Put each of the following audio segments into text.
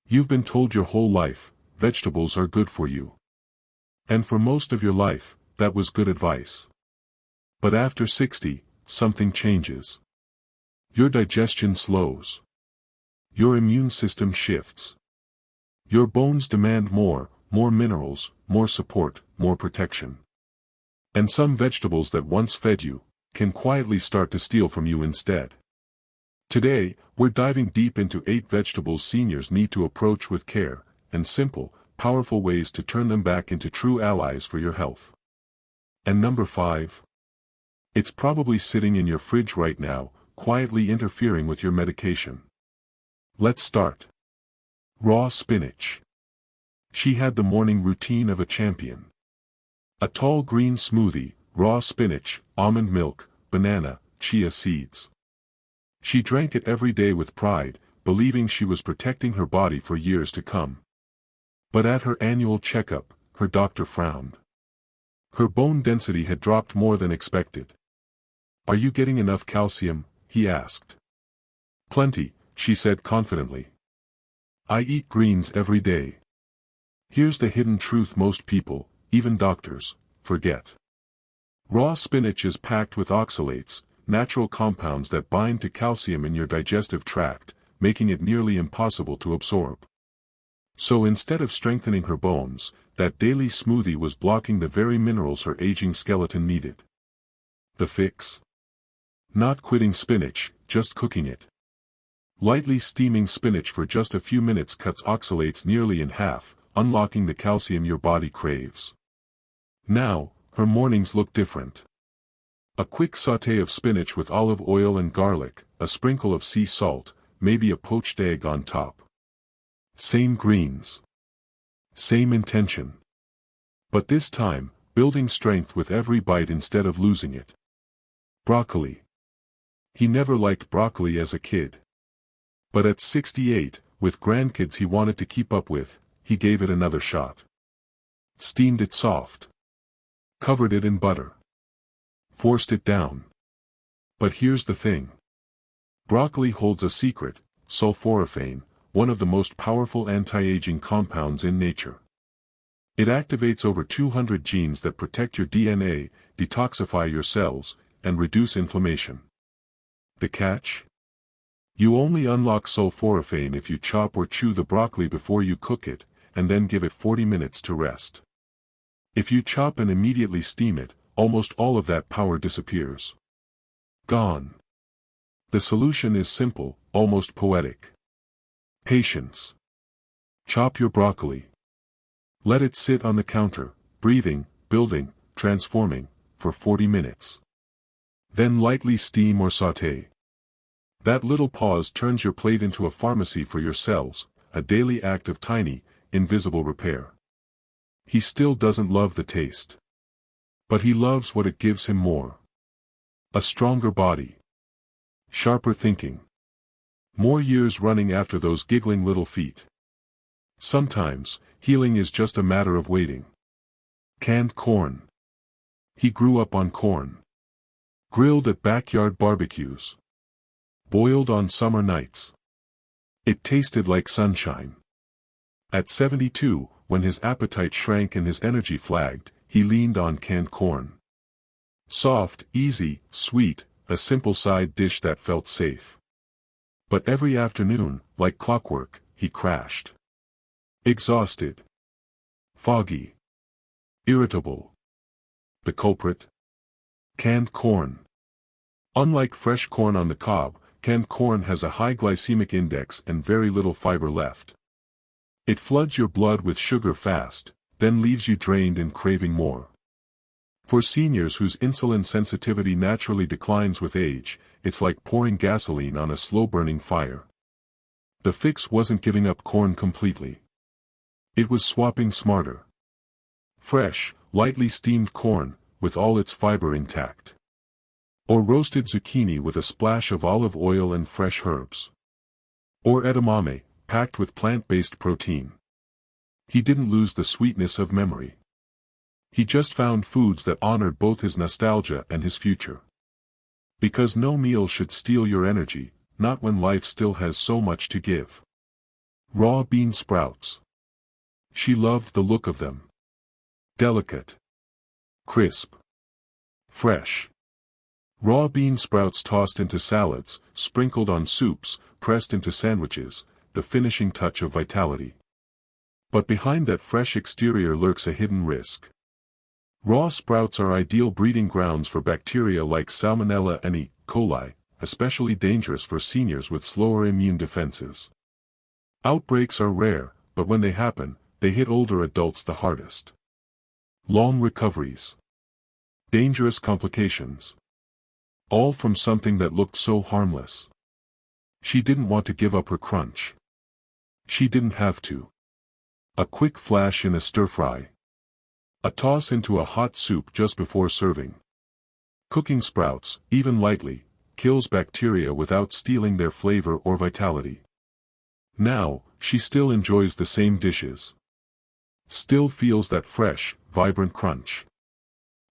You've been told your whole life, vegetables are good for you. And for most of your life, that was good advice. But after 60, something changes. Your digestion slows. Your immune system shifts. Your bones demand more minerals, more support, more protection. And some vegetables that once fed you, can quietly start to steal from you instead. Today, we're diving deep into 8 vegetables seniors need to approach with care, and simple, powerful ways to turn them back into true allies for your health. And number 5. It's probably sitting in your fridge right now, quietly interfering with your medication. Let's start. Raw spinach. She had the morning routine of a champion. A tall green smoothie, raw spinach, almond milk, banana, chia seeds. She drank it every day with pride, believing she was protecting her body for years to come. But at her annual checkup, her doctor frowned. Her bone density had dropped more than expected. "Are you getting enough calcium?" he asked. "Plenty," she said confidently. "I eat greens every day." Here's the hidden truth most people, even doctors, forget. Raw spinach is packed with oxalates, natural compounds that bind to calcium in your digestive tract, making it nearly impossible to absorb. So instead of strengthening her bones, that daily smoothie was blocking the very minerals her aging skeleton needed. The fix? Not quitting spinach, just cooking it. Lightly steaming spinach for just a few minutes cuts oxalates nearly in half, unlocking the calcium your body craves. Now, her mornings look different. A quick sauté of spinach with olive oil and garlic, a sprinkle of sea salt, maybe a poached egg on top. Same greens. Same intention. But this time, building strength with every bite instead of losing it. Broccoli. He never liked broccoli as a kid. But at 68, with grandkids he wanted to keep up with, he gave it another shot. Steamed it soft. Covered it in butter. Forced it down. But here's the thing. Broccoli holds a secret, sulforaphane, one of the most powerful anti-aging compounds in nature. It activates over 200 genes that protect your DNA, detoxify your cells, and reduce inflammation. The catch? You only unlock sulforaphane if you chop or chew the broccoli before you cook it, and then give it 40 minutes to rest. If you chop and immediately steam it, almost all of that power disappears. Gone. The solution is simple, almost poetic. Patience. Chop your broccoli. Let it sit on the counter, breathing, building, transforming, for 40 minutes. Then lightly steam or sauté. That little pause turns your plate into a pharmacy for your cells, a daily act of tiny, invisible repair. He still doesn't love the taste. But he loves what it gives him more. A stronger body. Sharper thinking. More years running after those giggling little feet. Sometimes, healing is just a matter of waiting. Canned corn. He grew up on corn. Grilled at backyard barbecues. Boiled on summer nights. It tasted like sunshine. At 72, when his appetite shrank and his energy flagged, he leaned on canned corn. Soft, easy, sweet, a simple side dish that felt safe. But every afternoon, like clockwork, he crashed. Exhausted. Foggy. Irritable. The culprit? Canned corn. Unlike fresh corn on the cob, canned corn has a high glycemic index and very little fiber left. It floods your blood with sugar fast, then leaves you drained and craving more. For seniors whose insulin sensitivity naturally declines with age, it's like pouring gasoline on a slow-burning fire. The fix wasn't giving up corn completely. It was swapping smarter. Fresh, lightly steamed corn, with all its fiber intact. Or roasted zucchini with a splash of olive oil and fresh herbs. Or edamame, packed with plant-based protein. He didn't lose the sweetness of memory. He just found foods that honored both his nostalgia and his future. Because no meal should steal your energy, not when life still has so much to give. Raw bean sprouts. She loved the look of them. Delicate. Crisp. Fresh. Raw bean sprouts tossed into salads, sprinkled on soups, pressed into sandwiches, the finishing touch of vitality. But behind that fresh exterior lurks a hidden risk. Raw sprouts are ideal breeding grounds for bacteria like Salmonella and E. coli, especially dangerous for seniors with slower immune defenses. Outbreaks are rare, but when they happen, they hit older adults the hardest. Long recoveries. Dangerous complications. All from something that looked so harmless. She didn't want to give up her crunch. She didn't have to. A quick flash in a stir-fry. A toss into a hot soup just before serving. Cooking sprouts, even lightly, kills bacteria without stealing their flavor or vitality. Now, she still enjoys the same dishes. Still feels that fresh, vibrant crunch.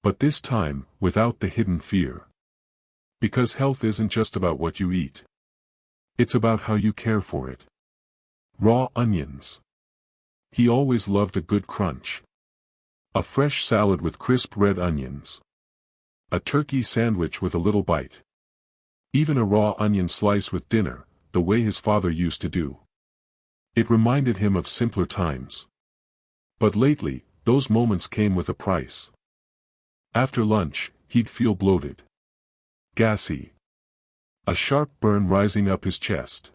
But this time, without the hidden fear. Because health isn't just about what you eat. It's about how you care for it. Raw onions. He always loved a good crunch. A fresh salad with crisp red onions. A turkey sandwich with a little bite. Even a raw onion slice with dinner, the way his father used to do. It reminded him of simpler times. But lately, those moments came with a price. After lunch, he'd feel bloated. Gassy. A sharp burn rising up his chest.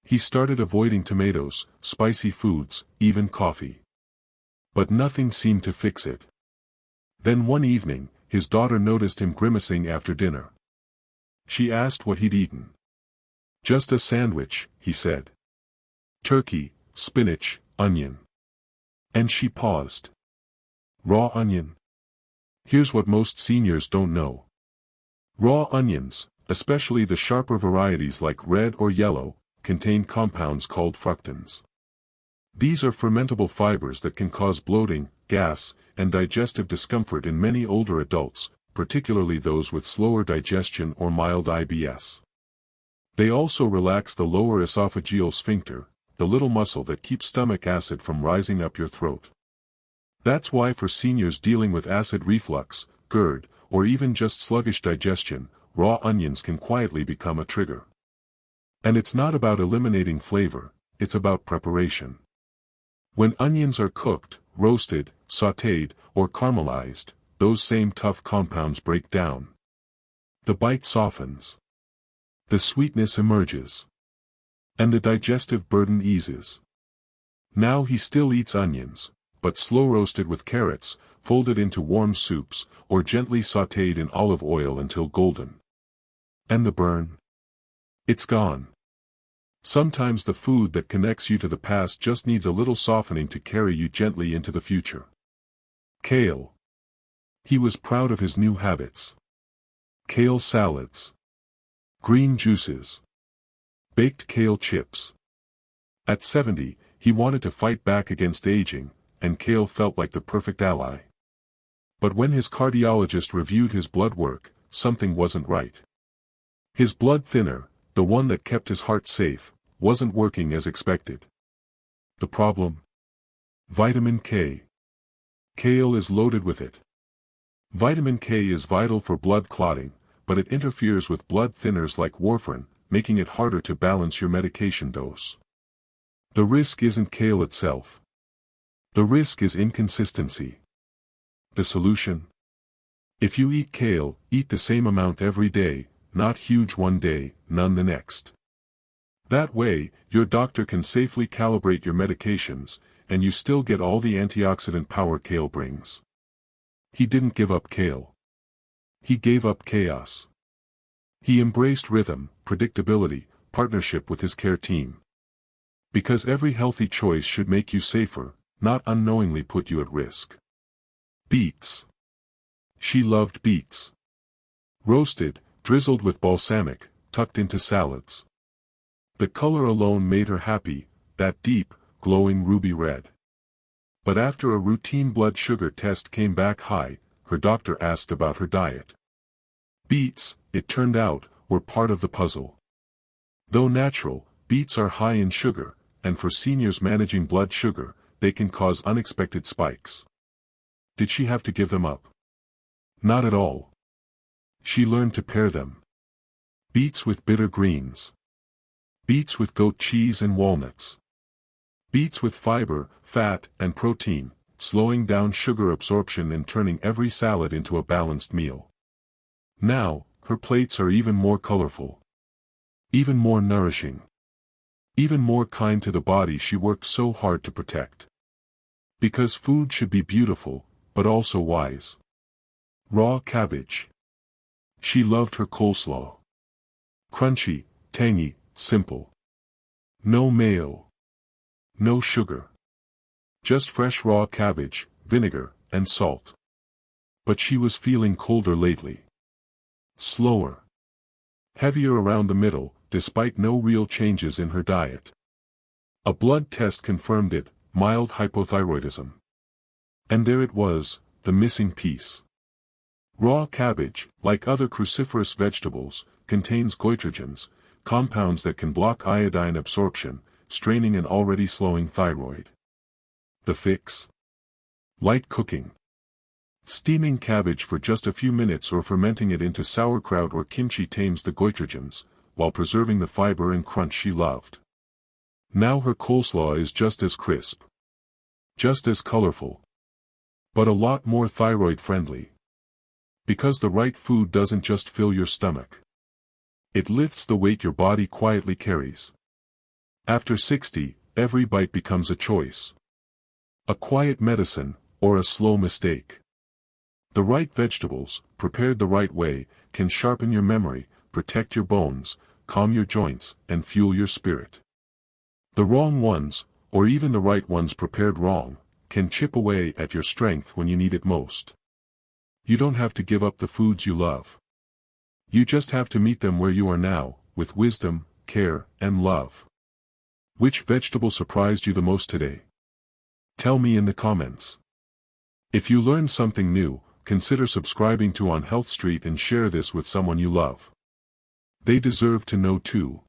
He started avoiding tomatoes, spicy foods, even coffee. But nothing seemed to fix it. Then one evening, his daughter noticed him grimacing after dinner. She asked what he'd eaten. Just a sandwich, he said. Turkey, spinach, onion. And she paused. Raw onion. Here's what most seniors don't know. Raw onions, especially the sharper varieties like red or yellow, contain compounds called fructans. These are fermentable fibers that can cause bloating, gas, and digestive discomfort in many older adults, particularly those with slower digestion or mild IBS. They also relax the lower esophageal sphincter, the little muscle that keeps stomach acid from rising up your throat. That's why for seniors dealing with acid reflux, GERD, or even just sluggish digestion, raw onions can quietly become a trigger. And it's not about eliminating flavor, it's about preparation. When onions are cooked, roasted, sautéed, or caramelized, those same tough compounds break down. The bite softens. The sweetness emerges. And the digestive burden eases. Now he still eats onions, but slow roasted with carrots, folded into warm soups, or gently sautéed in olive oil until golden. And the burn? It's gone. Sometimes the food that connects you to the past just needs a little softening to carry you gently into the future. Kale. He was proud of his new habits. Kale salads. Green juices. Baked kale chips. At 70, he wanted to fight back against aging, and kale felt like the perfect ally. But when his cardiologist reviewed his blood work, something wasn't right. His blood thinner, the one that kept his heart safe, wasn't working as expected. The problem? Vitamin K. Kale is loaded with it. Vitamin K is vital for blood clotting, but it interferes with blood thinners like warfarin, making it harder to balance your medication dose. The risk isn't kale itself. The risk is inconsistency. The solution? If you eat kale, eat the same amount every day, not huge one day, none the next. That way, your doctor can safely calibrate your medications, and you still get all the antioxidant power kale brings. He didn't give up kale. He gave up chaos. He embraced rhythm, predictability, partnership with his care team. Because every healthy choice should make you safer, not unknowingly put you at risk. Beets. She loved beets. Roasted, drizzled with balsamic, tucked into salads. The color alone made her happy, that deep, glowing ruby red. But after a routine blood sugar test came back high, her doctor asked about her diet. Beets, it turned out, were part of the puzzle. Though natural, beets are high in sugar, and for seniors managing blood sugar, they can cause unexpected spikes. Did she have to give them up? Not at all. She learned to pair them. Beets with bitter greens. Beets with goat cheese and walnuts. Beets with fiber, fat, and protein, slowing down sugar absorption and turning every salad into a balanced meal. Now, her plates are even more colorful. Even more nourishing. Even more kind to the body she worked so hard to protect. Because food should be beautiful, but also wise. Raw cabbage. She loved her coleslaw. Crunchy, tangy, simple. No mayo. No sugar. Just fresh raw cabbage, vinegar, and salt. But she was feeling colder lately. Slower. Heavier around the middle, despite no real changes in her diet. A blood test confirmed it, mild hypothyroidism. And there it was, the missing piece. Raw cabbage, like other cruciferous vegetables, contains goitrogens, compounds that can block iodine absorption, straining an already slowing thyroid. The fix? Light cooking. Steaming cabbage for just a few minutes or fermenting it into sauerkraut or kimchi tames the goitrogens, while preserving the fiber and crunch she loved. Now her coleslaw is just as crisp. Just as colorful. But a lot more thyroid-friendly. Because the right food doesn't just fill your stomach. It lifts the weight your body quietly carries. After 60, every bite becomes a choice. A quiet medicine, or a slow mistake. The right vegetables, prepared the right way, can sharpen your memory, protect your bones, calm your joints, and fuel your spirit. The wrong ones, or even the right ones prepared wrong, can chip away at your strength when you need it most. You don't have to give up the foods you love. You just have to meet them where you are now, with wisdom, care, and love. Which vegetable surprised you the most today? Tell me in the comments. If you learned something new, consider subscribing to On Health Street and share this with someone you love. They deserve to know too.